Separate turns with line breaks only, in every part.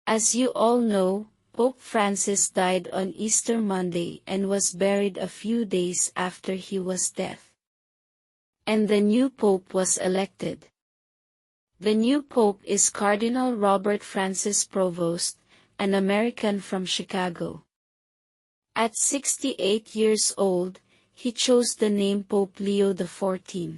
As you all know, Pope Francis died on Easter Monday and was buried a few days after he was dead. And the new Pope was elected. The new Pope is Cardinal Robert Francis Prevost, an American from Chicago. At 68 years old, he chose the name Pope Leo XIV.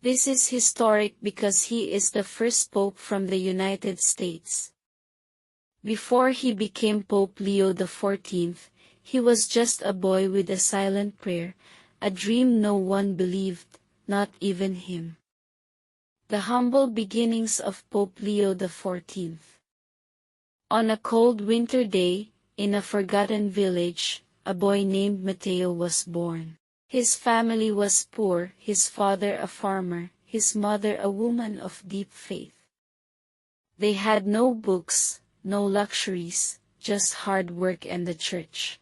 This is historic because he is the first Pope from the United States. Before he became Pope Leo XIV, he was just a boy with a silent prayer, a dream no one believed, not even him. The humble beginnings of Pope Leo XIV. On a cold winter day, in a forgotten village, a boy named Matteo was born. His family was poor, his father a farmer, his mother a woman of deep faith. They had no books, no luxuries, just hard work and the church.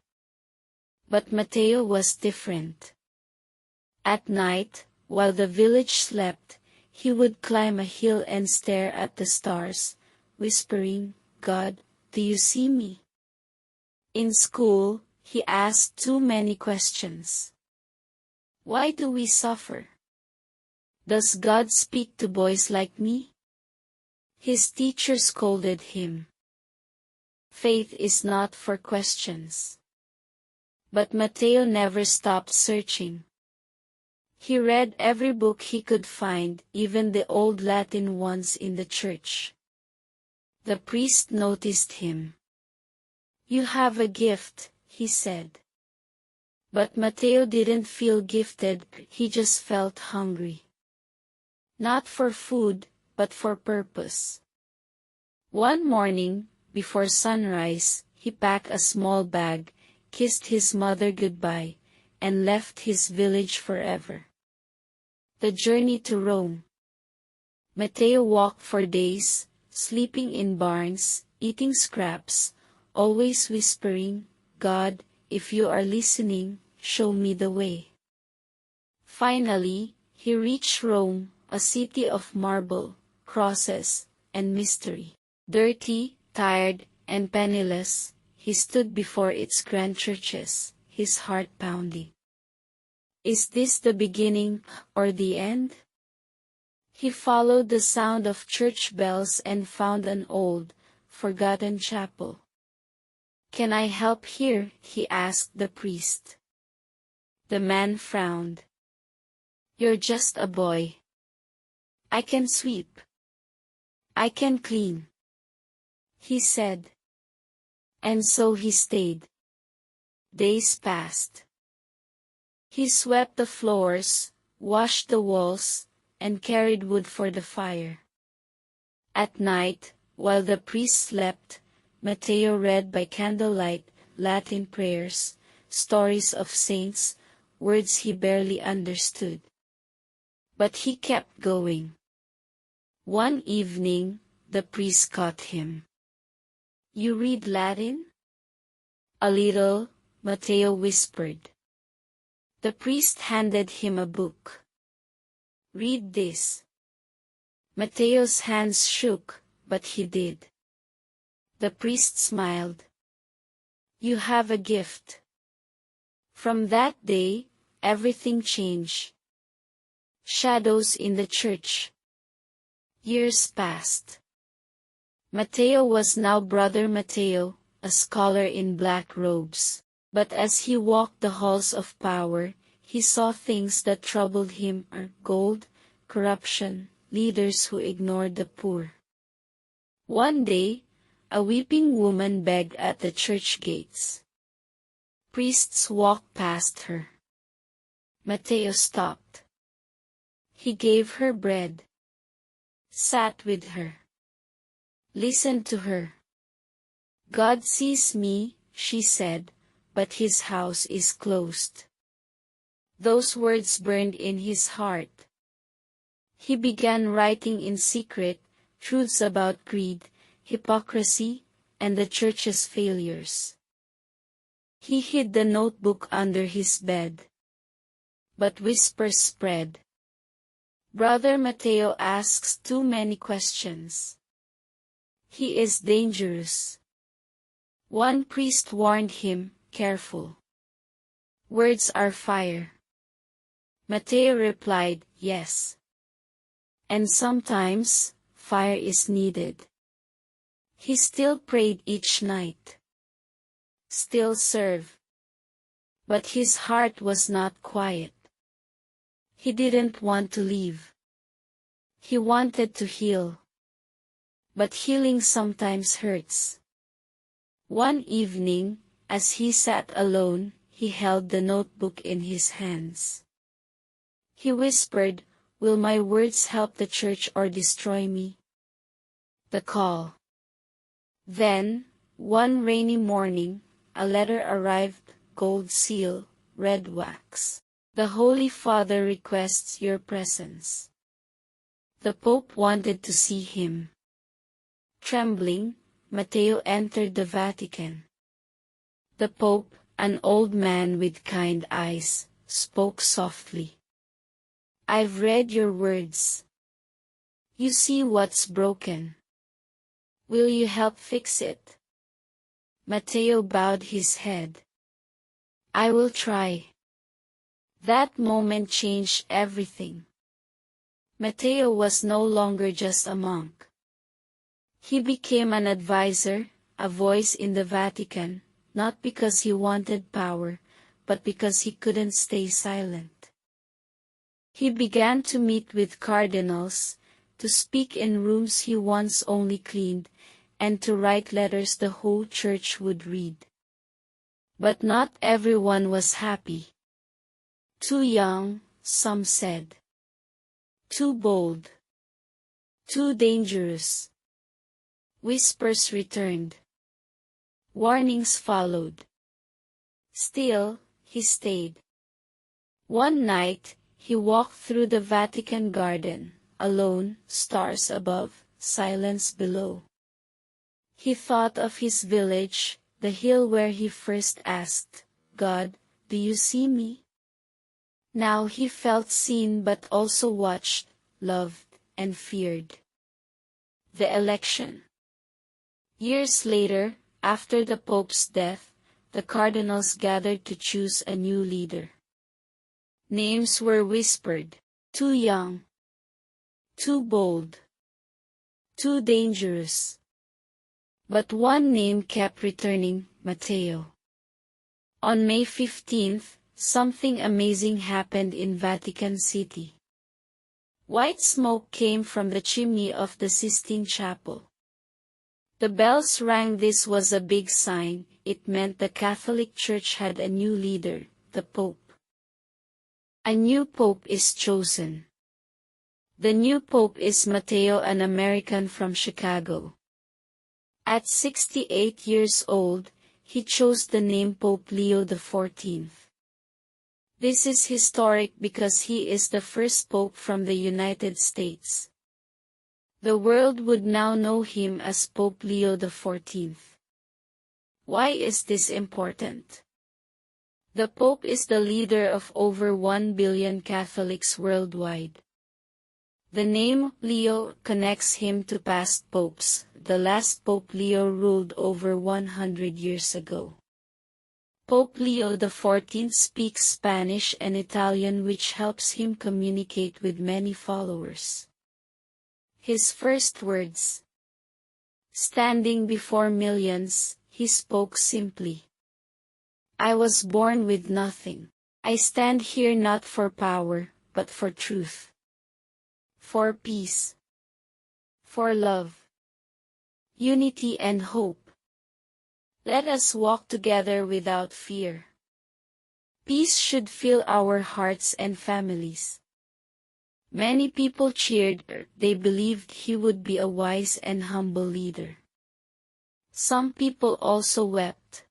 But Matteo was different. At night, while the village slept, he would climb a hill and stare at the stars, whispering, "God, do you see me?" In school, he asked too many questions. Why do we suffer? Does God speak to boys like me? His teacher scolded him. Faith is not for questions. But Matteo never stopped searching. He read every book he could find, even the old Latin ones in the church. The priest noticed him. "You have a gift," he said. But Matteo didn't feel gifted, he just felt hungry. Not for food, but for purpose. One morning, before sunrise, he packed a small bag, kissed his mother goodbye, and left his village forever. The journey to Rome. Matteo walked for days, sleeping in barns, eating scraps, always whispering, "God, if you are listening, show me the way." Finally, he reached Rome, a city of marble, crosses, and mystery. Dirty, tired, and penniless, he stood before its grand churches, his heart pounding. Is this the beginning, or the end? He followed the sound of church bells and found an old, forgotten chapel. "Can I help here?" he asked the priest. The man frowned. "You're just a boy." "I can sweep. I can clean," he said. And so he stayed. Days passed. He swept the floors, washed the walls, and carried wood for the fire. At night, while the priest slept, Matteo read by candlelight Latin prayers, stories of saints, words he barely understood. But he kept going. One evening, the priest caught him. "You read Latin?" "A little," Matteo whispered. The priest handed him a book. "Read this." Matteo's hands shook, but he did. The priest smiled. "You have a gift." From that day, everything changed. Shadows in the church. Years passed. Matteo was now Brother Matteo, a scholar in black robes. But as he walked the halls of power, he saw things that troubled him: gold, corruption, leaders who ignored the poor. One day, a weeping woman begged at the church gates. Priests walked past her. Matteo stopped. He gave her bread. Sat with her. Listened to her. "God sees me," she said, "but his house is closed." Those words burned in his heart. He began writing in secret, truths about greed, hypocrisy, and the church's failures. He hid the notebook under his bed. But whispers spread. "Brother Matteo asks too many questions." He is dangerous. One priest warned him, careful. Words are fire. Matteo replied, yes. And sometimes, fire is needed. He still prayed each night. Still served. But his heart was not quiet. He didn't want to leave. He wanted to heal. But healing sometimes hurts. One evening, as he sat alone, he held the notebook in his hands. He whispered, will my words help the church or destroy me? The call. Then, one rainy morning, a letter arrived, gold seal, red wax. The Holy Father requests your presence. The Pope wanted to see him. Trembling, Matteo entered the Vatican. The Pope, an old man with kind eyes, spoke softly. I've read your words. You see what's broken. Will you help fix it? Matteo bowed his head. I will try. That moment changed everything. Matteo was no longer just a monk. He became an advisor, a voice in the Vatican, not because he wanted power, but because he couldn't stay silent. He began to meet with cardinals, to speak in rooms he once only cleaned, and to write letters the whole church would read. But not everyone was happy. Too young, some said. Too bold. Too dangerous. Whispers returned. Warnings followed. Still, he stayed. One night, he walked through the Vatican garden, alone, stars above, silence below. He thought of his village, the hill where he first asked, God, do you see me? Now he felt seen but also watched, loved, and feared. The election. Years later, after the Pope's death, the cardinals gathered to choose a new leader. Names were whispered. Too young. Too bold. Too dangerous. But one name kept returning, Matteo. On May 15th, something amazing happened in Vatican City. White smoke came from the chimney of the Sistine Chapel. The bells rang. This was a big sign. It meant the Catholic Church had a new leader, the Pope. A new Pope is chosen. The new Pope is Matteo, an American from Chicago. At 68 years old, he chose the name Pope Leo XIV. This is historic because he is the first Pope from the United States. The world would now know him as Pope Leo XIV. Why is this important? The Pope is the leader of over 1 billion Catholics worldwide. The name Leo connects him to past popes. The last Pope Leo ruled over 100 years ago. Pope Leo XIV speaks Spanish and Italian, which helps him communicate with many followers. His first words. Standing before millions, he spoke simply. I was born with nothing. I stand here not for power, but for truth. For peace. For love. Unity and hope. Let us walk together without fear. Peace should fill our hearts and families. Many people cheered. They believed he would be a wise and humble leader. Some people also wept.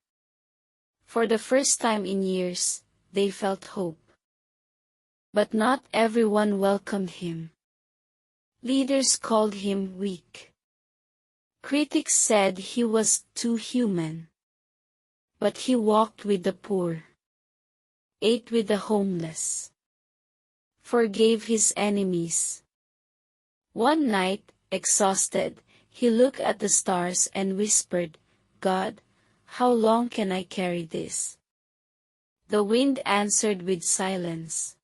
For the first time in years, they felt hope. But not everyone welcomed him. Leaders called him weak. Critics said he was too human. But he walked with the poor, ate with the homeless, forgave his enemies. One night, exhausted, He looked at the stars and whispered, "God, how long can I carry this?" The wind answered with silence.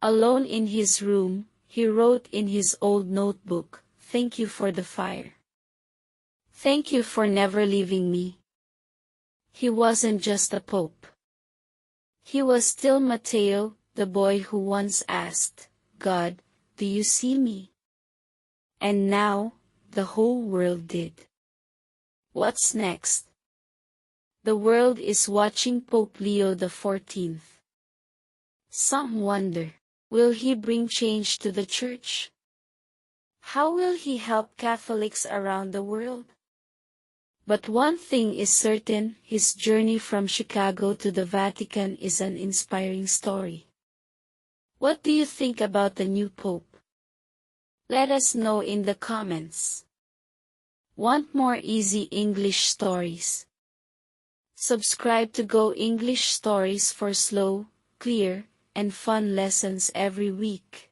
Alone in his room, he wrote in his old notebook, "Thank you for the fire. Thank you for never leaving me." He wasn't just a pope. He was still Matteo, the boy who once asked, "God, do you see me?" And now, the whole world did. What's next? The world is watching Pope Leo XIV. Some wonder, will he bring change to the Church? How will he help Catholics around the world? But one thing is certain, his journey from Chicago to the Vatican is an inspiring story. What do you think about the new Pope? Let us know in the comments. Want more easy English stories? Subscribe to Go English Stories for slow, clear, and fun lessons every week.